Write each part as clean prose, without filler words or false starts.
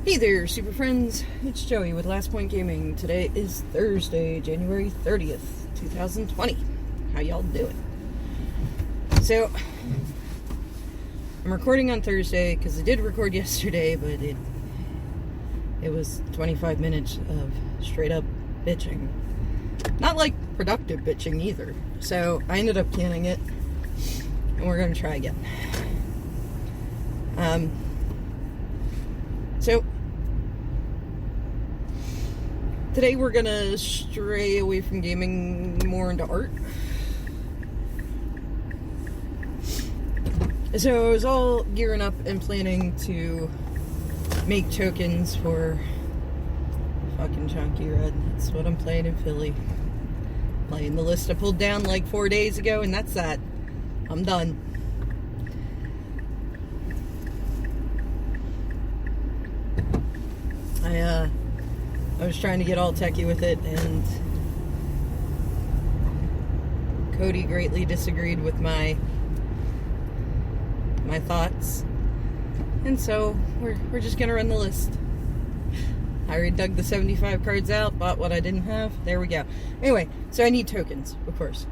Hey there, super friends. It's Joey with Last Point Gaming. Today is Thursday, January 30th, 2020. How y'all doing? So, I'm recording on Thursday because I did record yesterday, but it was 25 minutes of straight up bitching. Not like productive bitching either. So, I ended up canning it, and we're going to try again. So, today we're gonna stray away from gaming more into art. So I was all gearing up and planning to make tokens for fucking Chunky Red. That's what I'm playing in Philly. Playing the list I pulled down like 4 days ago, and that's that. I'm done. I was trying to get all techie with it, and Cody greatly disagreed with my thoughts, and so we're just gonna run the list. I already dug the 75 cards out, bought what I didn't have. There we go. Anyway, so I need tokens, of course.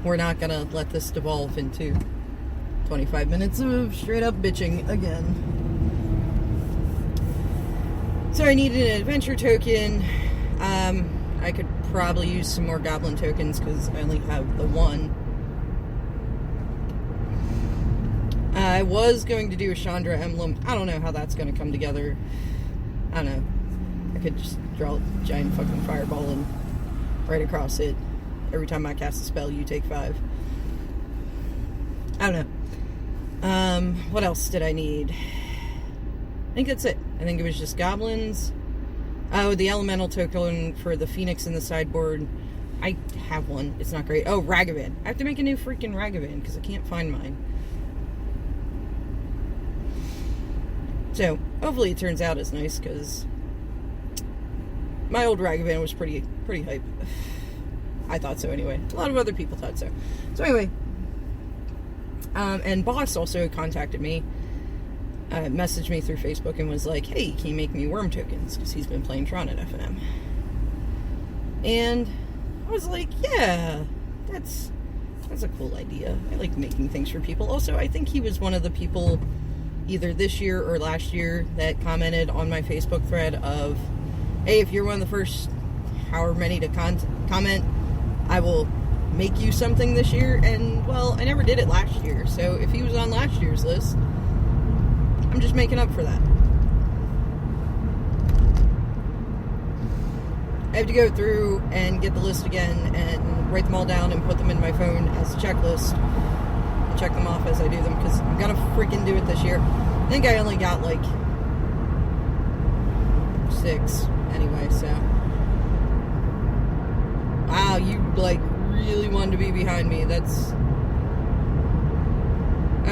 We're not gonna let this devolve into 25 minutes of straight up bitching again. So I needed an adventure token. I could probably use some more goblin tokens because I only have the one. I was going to do a Chandra emblem. I don't know how that's going to come together. I don't know. I could just draw a giant fucking fireball and right across it. Every time I cast a spell, you take 5. I don't know. What else did I need? I think that's it. I think it was just goblins. Oh, the elemental token for the phoenix in the sideboard. I have one. It's not great. Oh, Ragavan. I have to make a new freaking Ragavan because I can't find mine. So, hopefully it turns out as nice because my old Ragavan was pretty hype. I thought so anyway. A lot of other people thought so. So anyway, and Boss also contacted me. Messaged me through Facebook and was like, hey, can you make me worm tokens? Because he's been playing Tron at FNM. And I was like, yeah, that's a cool idea. I like making things for people. Also, I think he was one of the people either this year or last year that commented on my Facebook thread of, hey, if you're one of the first however many to comment, I will make you something this year. And, well, I never did it last year. So if he was on last year's list, I'm just making up for that. I have to go through and get the list again and write them all down and put them in my phone as a checklist and check them off as I do them because I'm gonna freaking do it this year. I think I only got like 6 anyway, so. Wow, you like really wanted to be behind me. That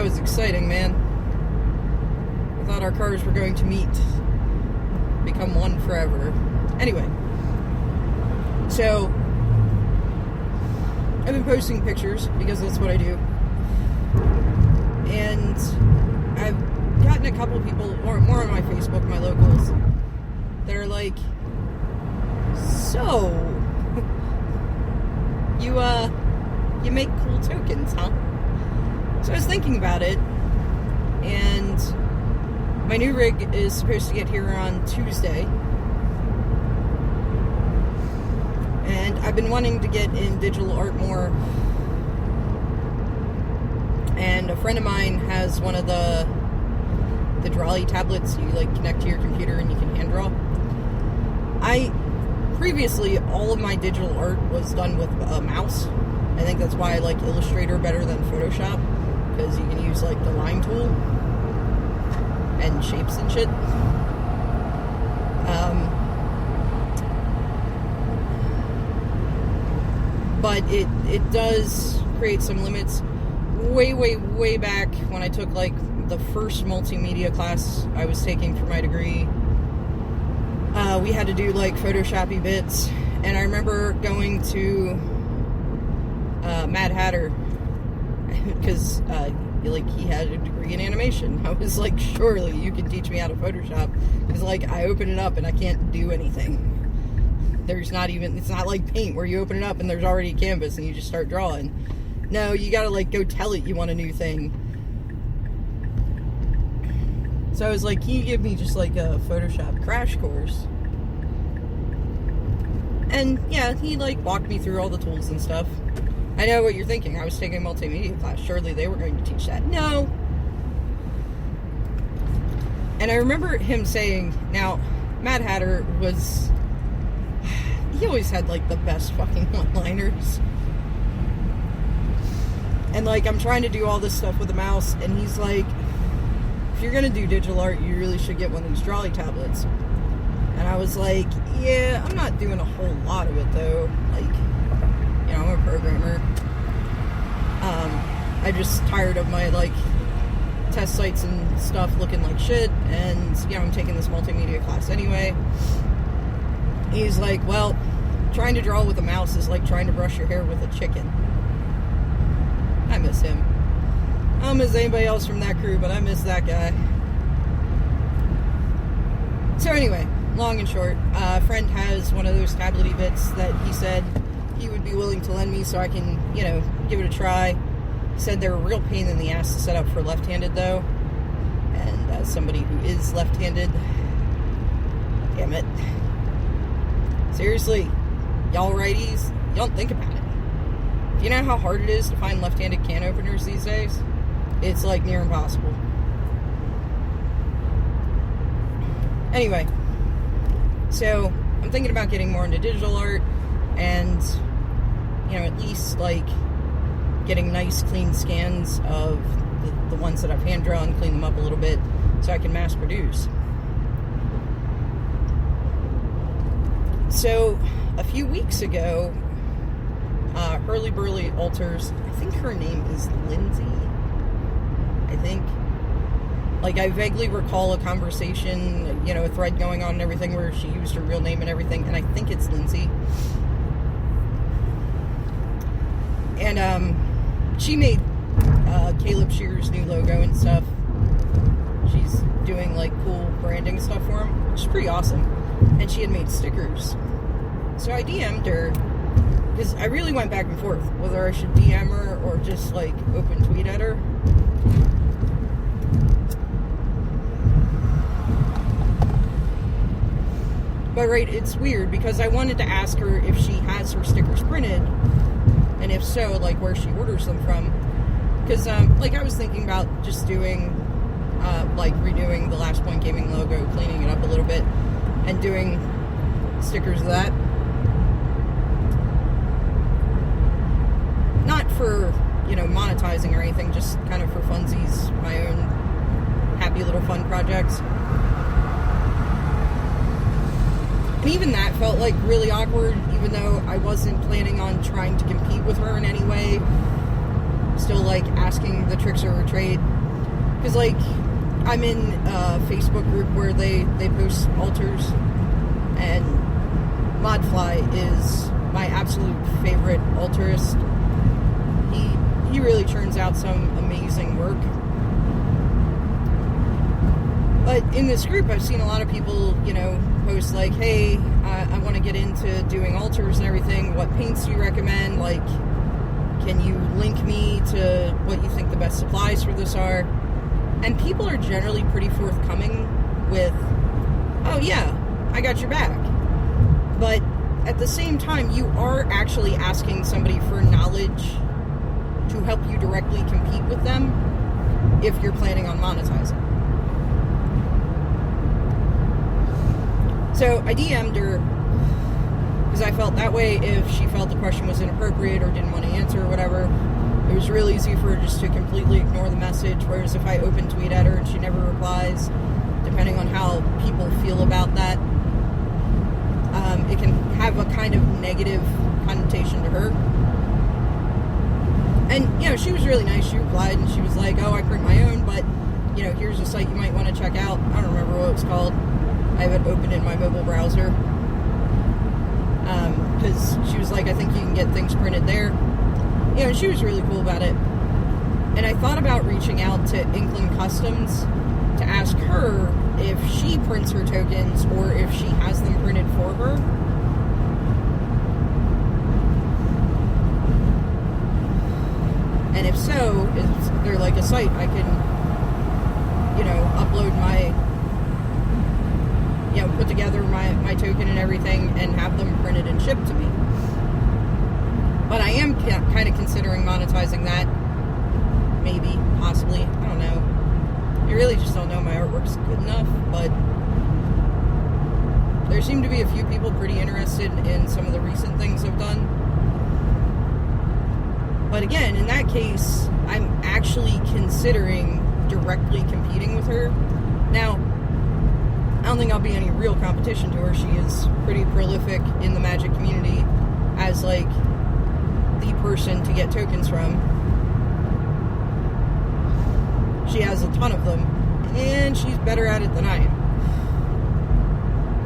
was exciting, man. I thought our cars were going to meet, become one forever. Anyway, so I've been posting pictures because that's what I do, and I've gotten a couple people, more on my Facebook, my locals, that are like, so you make cool tokens, huh? So I was thinking about it, and my new rig is supposed to get here on Tuesday. And I've been wanting to get in digital art more. And a friend of mine has one of the Drawly tablets you like connect to your computer and you can hand draw. Previously, all of my digital art was done with a mouse. I think that's why I like Illustrator better than Photoshop, because you can use like the line tool and shapes and shit. But it does create some limits. Way back when I took like the first multimedia class I was taking for my degree, we had to do like Photoshoppy bits, and I remember going to Mad Hatter because like, he had a degree in animation. I was like, surely you can teach me how to Photoshop. Because, like, I open it up and I can't do anything. There's not even, it's not like Paint where you open it up and there's already a canvas and you just start drawing. No, you gotta, like, go tell it you want a new thing. So I was like, can you give me just, like, a Photoshop crash course? And, yeah, he, like, walked me through all the tools and stuff. I know what you're thinking. I was taking a multimedia class. Surely they were going to teach that. No. And I remember him saying, now, Mad Hatter was... He always had, like, the best fucking one-liners. And, like, I'm trying to do all this stuff with the mouse, and he's like, if you're going to do digital art, you really should get one of these Drawly tablets. And I was like, yeah, I'm not doing a whole lot of it, though. Like, you know, I'm a programmer. I just tired of my, like, test sites and stuff looking like shit, and, you know, I'm taking this multimedia class anyway. He's like, well, trying to draw with a mouse is like trying to brush your hair with a chicken. I miss him. I don't miss anybody else from that crew, but I miss that guy. So anyway, long and short, a friend has one of those tablet-y bits that he said he would be willing to lend me so I can, you know, give it a try. He said they're a real pain in the ass to set up for left-handed, though. And as somebody who is left-handed, damn it. Seriously, y'all righties, you don't think about it. Do you know how hard it is to find left-handed can openers these days? It's like near impossible. Anyway, so I'm thinking about getting more into digital art and, you know, at least like getting nice clean scans of the ones that I've hand drawn, clean them up a little bit so I can mass produce. So a few weeks ago, Hurly Burly Alters, I think her name is Lindsay, I think. Like, I vaguely recall a conversation, you know, a thread going on and everything where she used her real name and everything, and I think it's Lindsay. And, she made, Caleb Shearer's new logo and stuff. She's doing, like, cool branding stuff for him, which is pretty awesome. And she had made stickers. So I DM'd her, because I really went back and forth, whether I should DM her or just, like, open tweet at her. But, right, it's weird, because I wanted to ask her if she has her stickers printed, and if so, like, where she orders them from. Because, like, I was thinking about just doing, like, redoing the Last Point Gaming logo, cleaning it up a little bit, and doing stickers of that. Not for, you know, monetizing or anything, just kind of for funsies, my own happy little fun projects. And even that felt, like, really awkward, even though I wasn't planning on trying to compete with her in any way. Still, like, asking the tricks of her trade. Because, like, I'm in a Facebook group where they post alters, and Modfly is my absolute favorite alterist. He really churns out some amazing work. But in this group, I've seen a lot of people, you know, post like, hey, I want to get into doing alters and everything. What paints do you recommend? Like, can you link me to what you think the best supplies for this are? And people are generally pretty forthcoming with, oh yeah, I got your back. But at the same time, you are actually asking somebody for knowledge to help you directly compete with them if you're planning on monetizing. So I DM'd her because I felt that way if she felt the question was inappropriate or didn't want to answer or whatever, it was real easy for her just to completely ignore the message, whereas if I open tweet at her and she never replies, depending on how people feel about that, it can have a kind of negative connotation to her. And, you know, she was really nice. She replied and she was like, oh, I print my own, but, you know, here's a site you might want to check out. I don't remember what it's called. I have it open in my mobile browser. Because she was like, I think you can get things printed there. You know, she was really cool about it. And I thought about reaching out to Inkling Customs to ask her if she prints her tokens or if she has them printed for her. And if so, is there like a site I can, upload my, put together my token and everything and have them printed and shipped to me. But I am kind of considering monetizing that. Maybe, possibly, I don't know. I really just don't know my artwork's good enough, but there seem to be a few people pretty interested in some of the recent things I've done. But again, in that case, I'm actually considering directly competing with her. Now, I don't think I'll be any real competition to her. She is pretty prolific in the Magic community as, like, the person to get tokens from. She has a ton of them, and she's better at it than I am.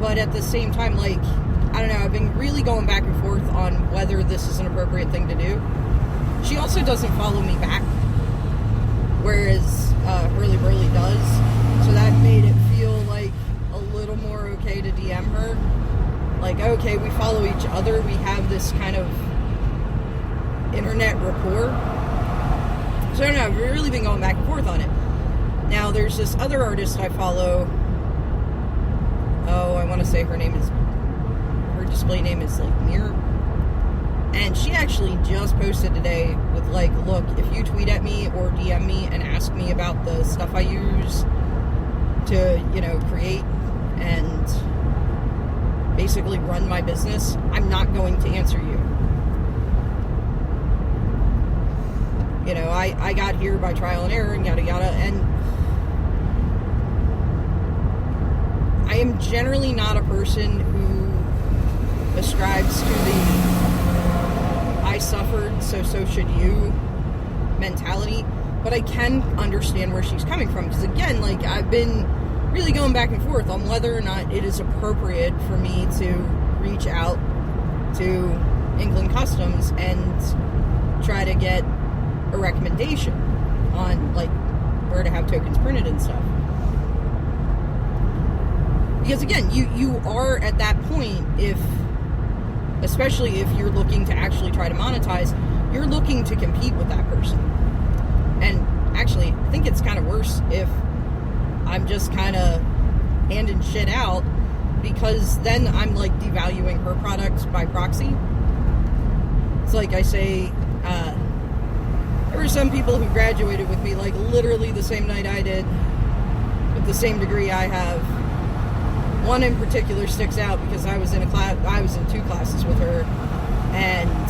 But at the same time, like, I don't know, I've been really going back and forth on whether this is an appropriate thing to do. She also doesn't follow me back, whereas Hurly Burly does, so that made it feel like a little more okay to DM her. Like, okay, we follow each other, we have this kind of internet rapport. So I don't know, I've really been going back and forth on it. Now, there's this other artist I follow. Oh, I want to say her display name is, like, Mirror. And she actually just posted today with, like, look, if you tweet at me or DM me and ask me about the stuff I use to, create and basically run my business, I'm not going to answer you. I got here by trial and error and yada yada, and I am generally not a person who ascribes to the I suffered, so should you mentality, but I can understand where she's coming from, because again, like, I've been really going back and forth on whether or not it is appropriate for me to reach out to Inkling Customs and try to get a recommendation on, like, where to have tokens printed and stuff. Because again, you are at that point, especially if you're looking to actually try to monetize, you're looking to compete with that person. And actually, I think it's kind of worse if I'm just kind of handing shit out, because then I'm, like, devaluing her product by proxy. It's like I say, there were some people who graduated with me, like, literally the same night I did, with the same degree I have. One in particular sticks out because I was in two classes with her, and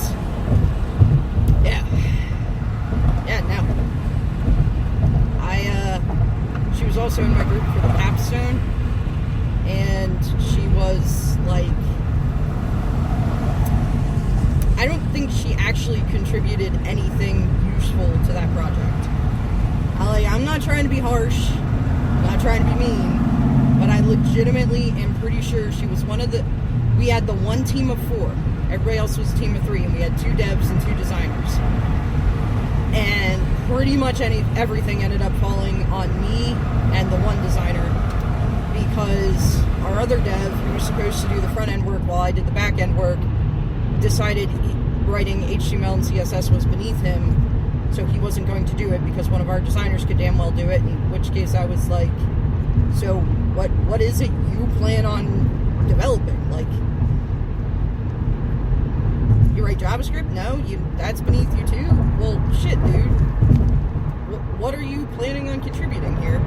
she was also in my group for the capstone, and she was, like, I don't think she actually contributed anything useful to that project. I'm not trying to be harsh, I'm not trying to be mean, but I legitimately am pretty sure she was we had the one team of 4, everybody else was a team of 3, and we had 2 devs and 2 designers. And pretty much everything ended up falling on me and the one designer, because our other dev, who was supposed to do the front end work while I did the back end work, decided writing HTML and CSS was beneath him, so he wasn't going to do it because one of our designers could damn well do it, in which case I was like, so what is it you plan on developing? Like, you write JavaScript? No, that's beneath you too? Well, shit, dude. What are you planning on contributing here?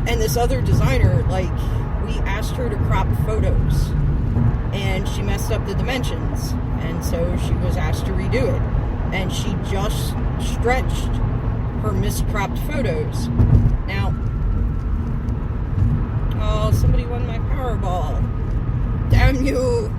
And this other designer, like, we asked her to crop photos, and she messed up the dimensions, and so she was asked to redo it, and she just stretched her miscropped photos. Now, oh, somebody won my Powerball. Damn you.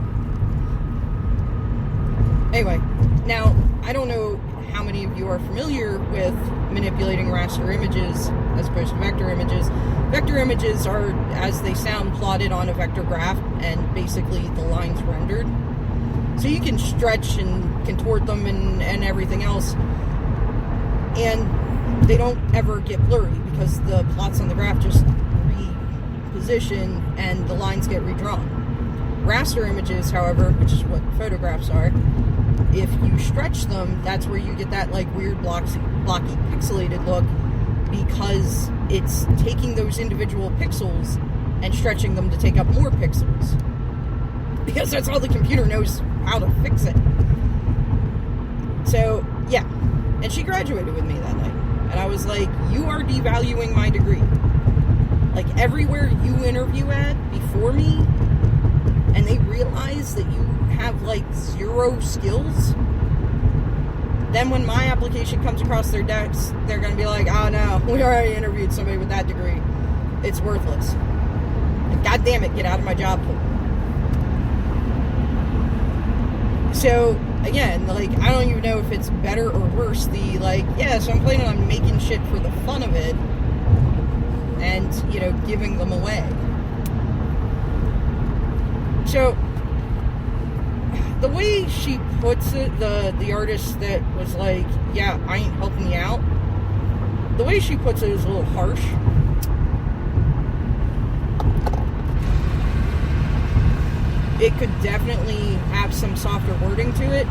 Anyway, now, I don't know how many of you are familiar with manipulating raster images as opposed to vector images. Vector images are, as they sound, plotted on a vector graph, and basically the lines rendered. So you can stretch and contort them and everything else. And they don't ever get blurry because the plots on the graph just reposition and the lines get redrawn. Raster images, however, which is what photographs are, if you stretch them, that's where you get that like weird blocky pixelated look, because it's taking those individual pixels and stretching them to take up more pixels, because that's all the computer knows how to fix it. So yeah, and she graduated with me that night, and I was like, you are devaluing my degree. Like, everywhere you interview at before me and they realize that you have like 0 skills, then when my application comes across their desk, they're going to be like, oh no, we already interviewed somebody with that degree. It's worthless. And God damn it, get out of my job pool. So, again, like, I don't even know if it's better or worse. The, like, yeah, so I'm planning on making shit for the fun of it and, you know, giving them away. So, the way she puts it, the artist that was like, yeah, I ain't helping you out, the way she puts it is a little harsh. It could definitely have some softer wording to it,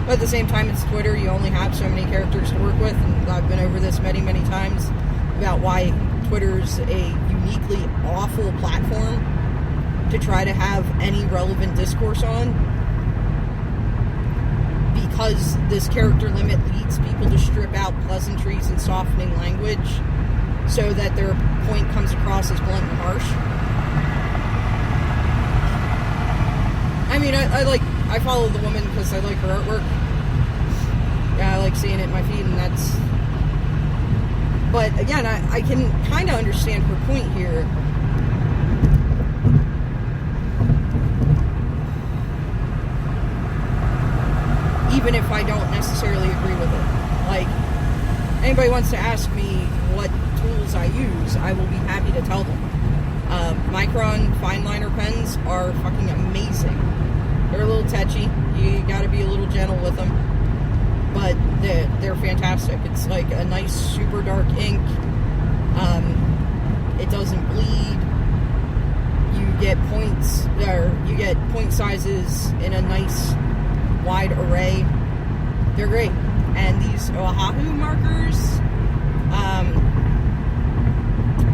but at the same time, it's Twitter. You only have so many characters to work with, and I've been over this many, many times about why Twitter's a uniquely awful platform to try to have any relevant discourse on, because this character limit leads people to strip out pleasantries and softening language so that their point comes across as blunt and harsh. I mean, I follow the woman because I like her artwork. Yeah, I like seeing it in my feed, and that's... But, again, I can kind of understand her point here. Even if I don't necessarily agree with it. Like, anybody wants to ask me what tools I use, I will be happy to tell them. Micron fine liner pens are fucking amazing. They're a little touchy. You gotta be a little gentle with them. But they're fantastic. It's like a nice super dark ink. It doesn't bleed. You get points, or you get point sizes in a nice wide array. They're great. And these Oahu markers,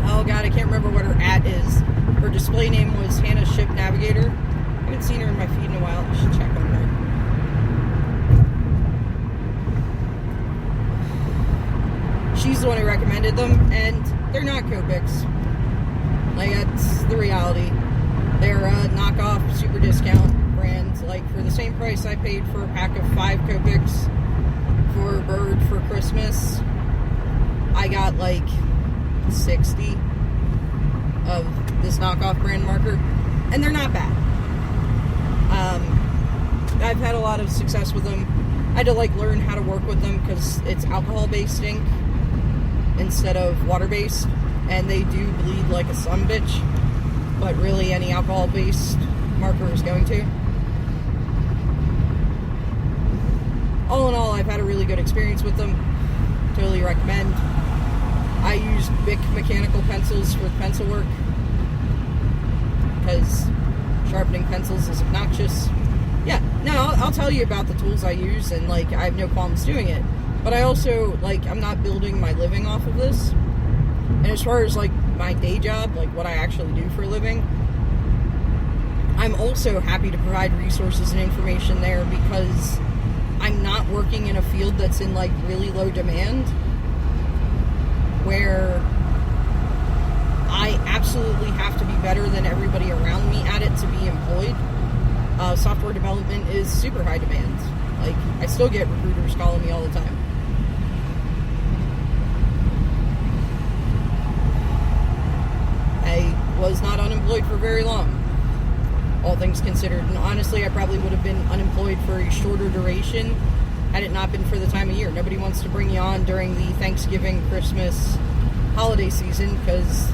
oh god, I can't remember what her @ is. Her display name was Hannah Ship Navigator. I haven't seen her in my feed in a while. I should check on her. She's the one who recommended them, and they're not Copics. Like, that's the reality. They're a knockoff, super discount brand. Like, for the same price I paid for a pack of 5 Copics for Bird for Christmas, I got like 60 of this knockoff brand marker, and they're not bad. I've had a lot of success with them. I had to like learn how to work with them because it's alcohol-based ink instead of water-based, and they do bleed like a sumbitch, but really any alcohol-based marker is going to. All in all, I've had a really good experience with them. Totally recommend. I use Bic mechanical pencils for the pencil work because sharpening pencils is obnoxious. Yeah, no, I'll tell you about the tools I use, and like, I have no qualms doing it. But I also, like, I'm not building my living off of this. And as far as like my day job, like what I actually do for a living, I'm also happy to provide resources and information there because I'm not working in a field that's in like really low demand, where I absolutely have to be better than everybody around me at it to be employed. Software development is super high demand. Like, I still get recruiters calling me all the time. I was not unemployed for very long, all things considered. And honestly, I probably would have been unemployed for a shorter duration had it not been for the time of year. Nobody wants to bring you on during the Thanksgiving, Christmas, holiday season because,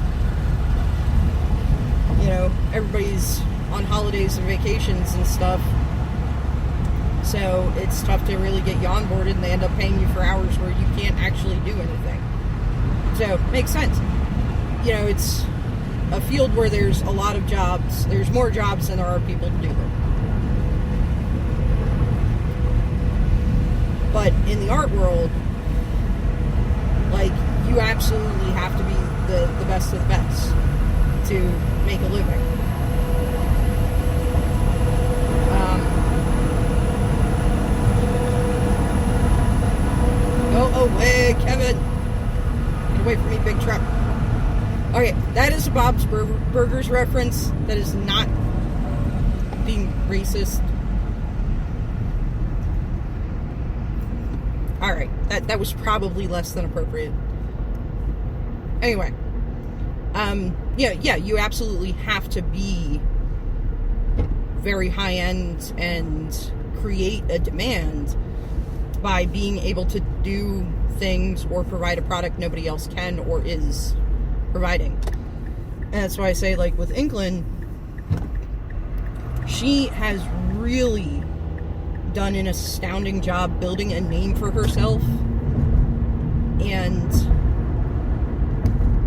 you know, everybody's on holidays and vacations and stuff. So it's tough to really get you onboarded, and they end up paying you for hours where you can't actually do anything. So, makes sense. You know, it's a field where there's a lot of jobs. There's more jobs than there are people to do them. But in the art world, like, you absolutely have to be the best of the best to make a living. Go away, Kevin! Get away from me, big truck. Okay, that is a Bob's Burgers reference. That is not being racist. Alright, that was probably less than appropriate. Anyway. Yeah, you absolutely have to be very high-end and create a demand by being able to do things or provide a product nobody else can or is providing. And that's why I say, like, with England, she has really done an astounding job building a name for herself and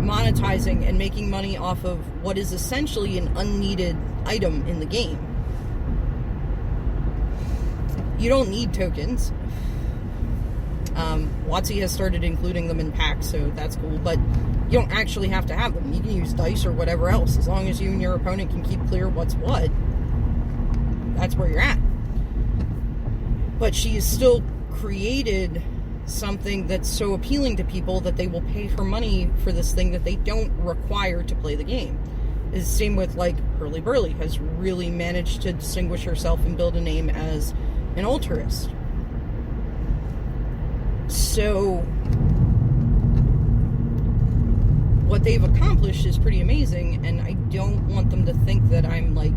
monetizing and making money off of what is essentially an unneeded item in the game. You don't need tokens. WotC has started including them in packs, so that's cool, but you don't actually have to have them. You can use dice or whatever else. As long as you and your opponent can keep clear what's what, that's where you're at. But she has still created something that's so appealing to people that they will pay her money for this thing that they don't require to play the game. It's the same with, like, Hurly Burly has really managed to distinguish herself and build a name as an altruist. So what they've accomplished is pretty amazing, and I don't want them to think that I'm, like,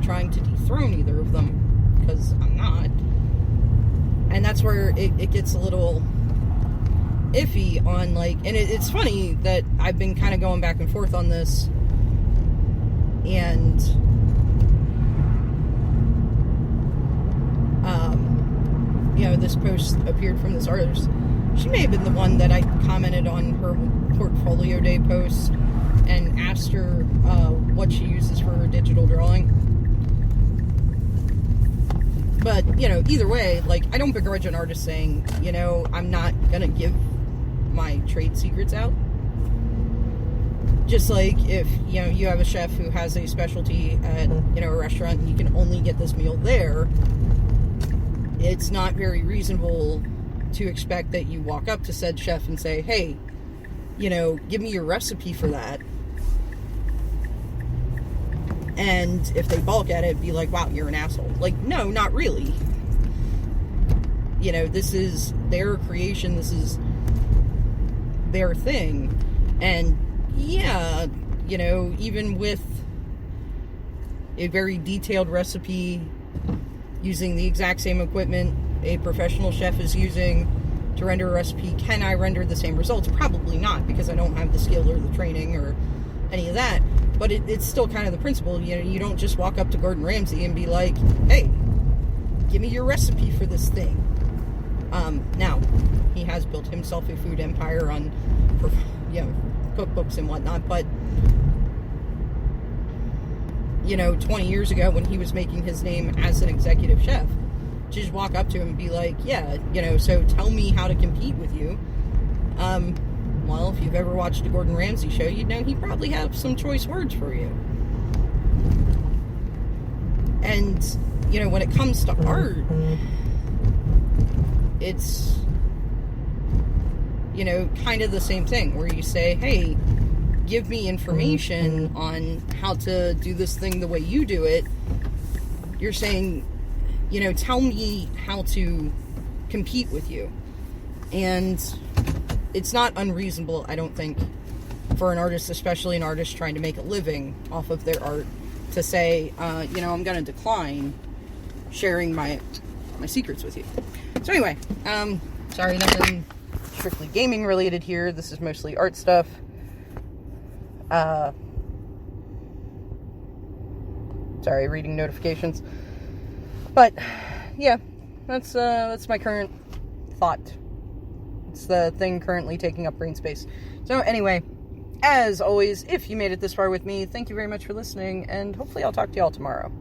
trying to dethrone either of them, because I'm not. And that's where it gets a little iffy on, like, and it's funny that I've been kind of going back and forth on this, and you know, this post appeared from this artist. She may have been the one that I commented on her Portfolio Day post and asked her what she uses for her digital drawing. But, you know, either way, like, I don't begrudge an artist saying, you know, I'm not gonna give my trade secrets out. Just like if, you know, you have a chef who has a specialty at, you know, a restaurant and you can only get this meal there, it's not very reasonable to expect that you walk up to said chef and say, hey, you know, give me your recipe for that. And if they balk at it, be like, wow, you're an asshole. Like, no, not really. You know, this is their creation. This is their thing. And yeah, you know, even with a very detailed recipe using the exact same equipment a professional chef is using to render a recipe, can I render the same results? Probably not, because I don't have the skill or the training or any of that. But it's still kind of the principle. You know, you don't just walk up to Gordon Ramsay and be like, hey, give me your recipe for this thing. Now, he has built himself a food empire on, you know, cookbooks and whatnot, but, you know, 20 years ago when he was making his name as an executive chef, to just walk up to him and be like, yeah, you know, so tell me how to compete with you. Well, if you've ever watched a Gordon Ramsay show, you'd know he probably have some choice words for you. And, you know, when it comes to art, it's, you know, kind of the same thing, where you say, hey, give me information on how to do this thing the way you do it. You're saying, you know, tell me how to compete with you. And it's not unreasonable, I don't think, for an artist, especially an artist trying to make a living off of their art, to say, you know, I'm going to decline sharing my secrets with you. So anyway, sorry, nothing strictly gaming related here. This is mostly art stuff. Sorry, reading notifications. But, yeah, that's my current thought. It's the thing currently taking up brain space. So anyway, as always, if you made it this far with me, thank you very much for listening, and hopefully I'll talk to y'all tomorrow.